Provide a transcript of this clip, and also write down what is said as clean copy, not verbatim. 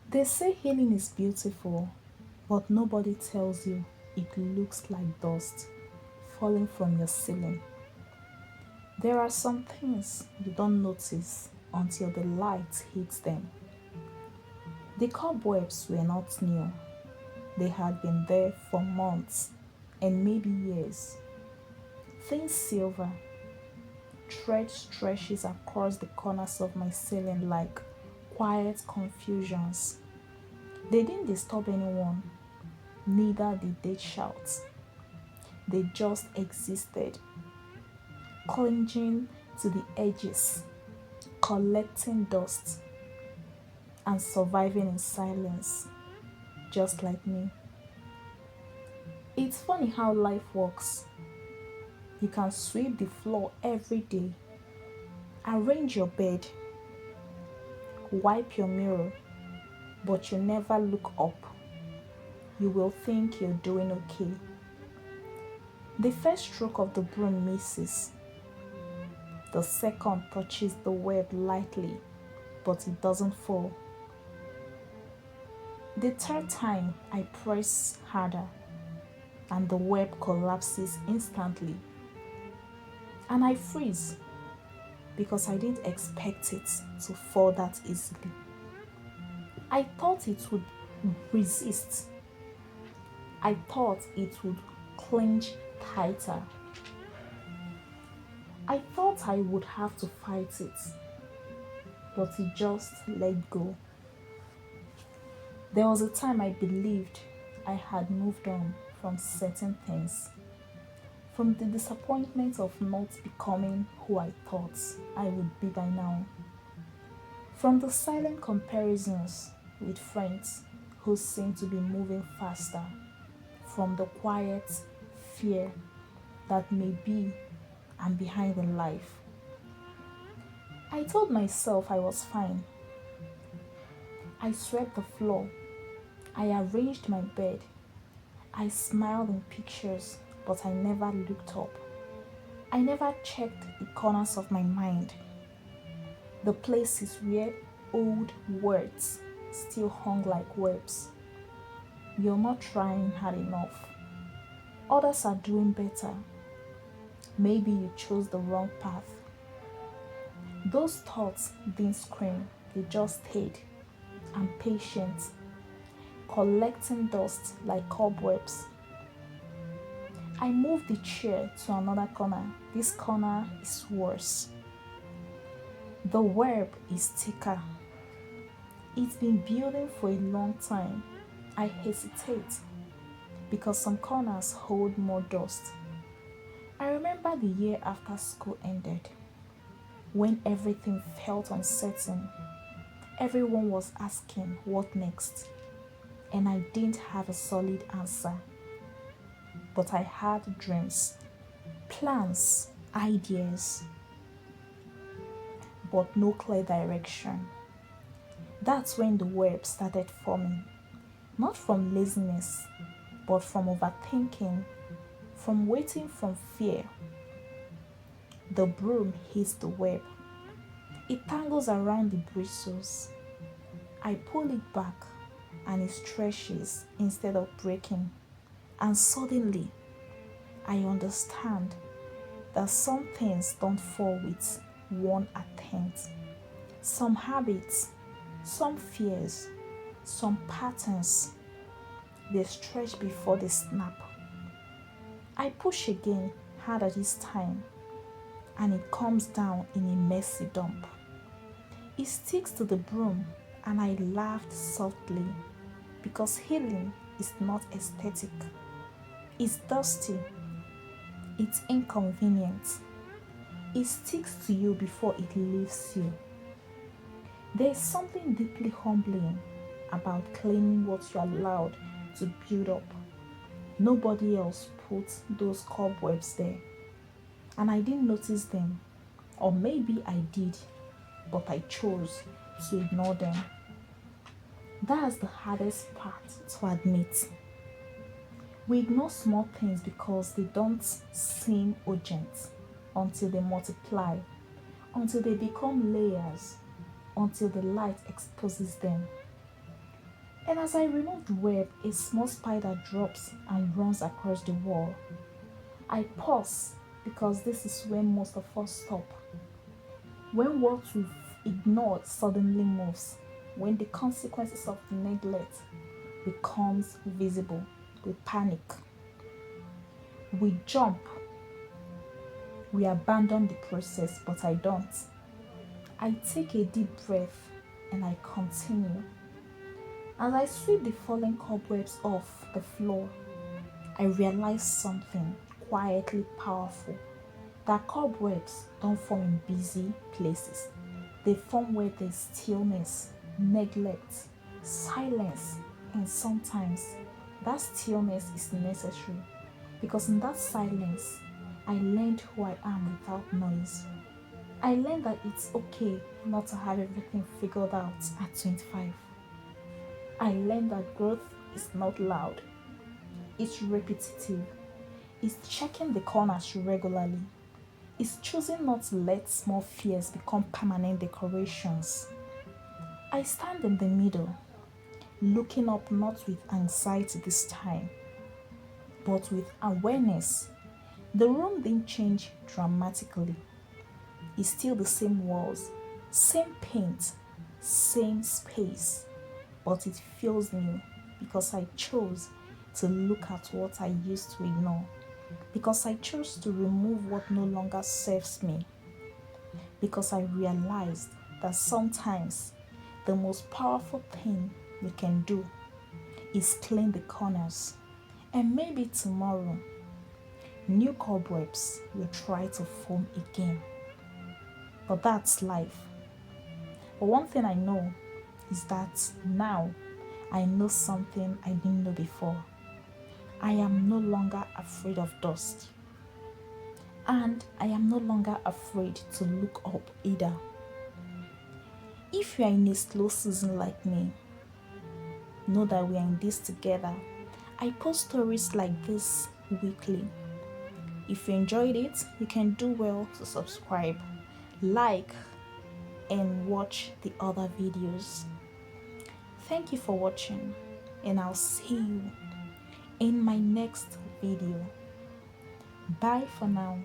They say healing is beautiful, but nobody tells you it looks like dust falling from your ceiling. There are some things you don't notice until the light hits them. The cobwebs were not new, they had been there for months and maybe years. Thin silver thread stretches across the corners of my ceiling like quiet confusions. They didn't disturb anyone, neither did they shout. They just existed, clinging to the edges, collecting dust, and surviving in silence, just like me. It's funny how life works. You can sweep the floor every day, arrange your bed, wipe your mirror, but you never look up. You will think you're doing okay. The first stroke of the broom misses. The second touches the web lightly, but it doesn't fall. The third time, I press harder, and the web collapses instantly. And I freeze because I didn't expect it to fall that easily. I thought it would resist. I thought it would clinch tighter. I thought I would have to fight it, but it just let go. There was a time I believed I had moved on from certain things, from the disappointment of not becoming who I thought I would be by now, from the silent comparisons with friends who seem to be moving faster, from the quiet fear that maybe I'm behind in life. I told myself I was fine. I swept the floor. I arranged my bed. I smiled in pictures, but I never looked up. I never checked the corners of my mind, the places where old words still hung like webs. You're not trying hard enough. Others are doing better. Maybe you chose the wrong path. Those thoughts didn't scream, they just stayed. I'm patient, collecting dust like cobwebs. I moved the chair to another corner. This corner is worse. The web is thicker. It's been building for a long time. I hesitate because some corners hold more dust. I remember the year after school ended, when everything felt uncertain. Everyone was asking what next, and I didn't have a solid answer. But I had dreams, plans, ideas, but no clear direction. That's when the web started forming, not from laziness, but from overthinking, from waiting from fear. The broom hits the web. It tangles around the bristles. I pull it back and it stretches instead of breaking. And suddenly, I understand that some things don't fall with one attempt. Some habits, some fears, some patterns, they stretch before they snap. I push again, harder this time, and it comes down in a messy dump. It sticks to the broom, and I laughed softly because healing is not aesthetic. It's dusty, it's inconvenient. It sticks to you before it leaves you. There is something deeply humbling about claiming what you allowed to build up. Nobody else put those cobwebs there, and I didn't notice them. Or maybe I did, but I chose to ignore them. That's the hardest part to admit. We ignore small things because they don't seem urgent until they multiply, until they become layers, until the light exposes them. And as I remove the web, a small spider drops and runs across the wall. I pause because this is when most of us stop. When what we've ignored suddenly moves, when the consequences of the neglect becomes visible, we panic. We jump. We abandon the process, but I don't. I take a deep breath and I continue. As I sweep the fallen cobwebs off the floor, I realize something quietly powerful. That cobwebs don't form in busy places. They form where there's stillness, neglect, silence, and sometimes that stillness is necessary because in that silence, I learned who I am without noise. I learned that it's okay not to have everything figured out at 25. I learned that growth is not loud, it's repetitive, it's checking the corners regularly, it's choosing not to let small fears become permanent decorations. I stand in the middle, looking up not with anxiety this time, but with awareness. The room didn't change dramatically. It's still the same walls, same paint, same space, but it feels new because I chose to look at what I used to ignore, because I chose to remove what no longer serves me, because I realized that sometimes the most powerful thing we can do is clean the corners, and maybe tomorrow new cobwebs will try to form again. But that's life. But one thing I know is that now I know something I didn't know before. I am no longer afraid of dust. And I am no longer afraid to look up either. If you are in a slow season like me, know that we are in this together. I post stories like this weekly. If you enjoyed it, you can do well to subscribe, like, and watch the other videos. Thank you for watching, and I'll see you in my next video. Bye for now.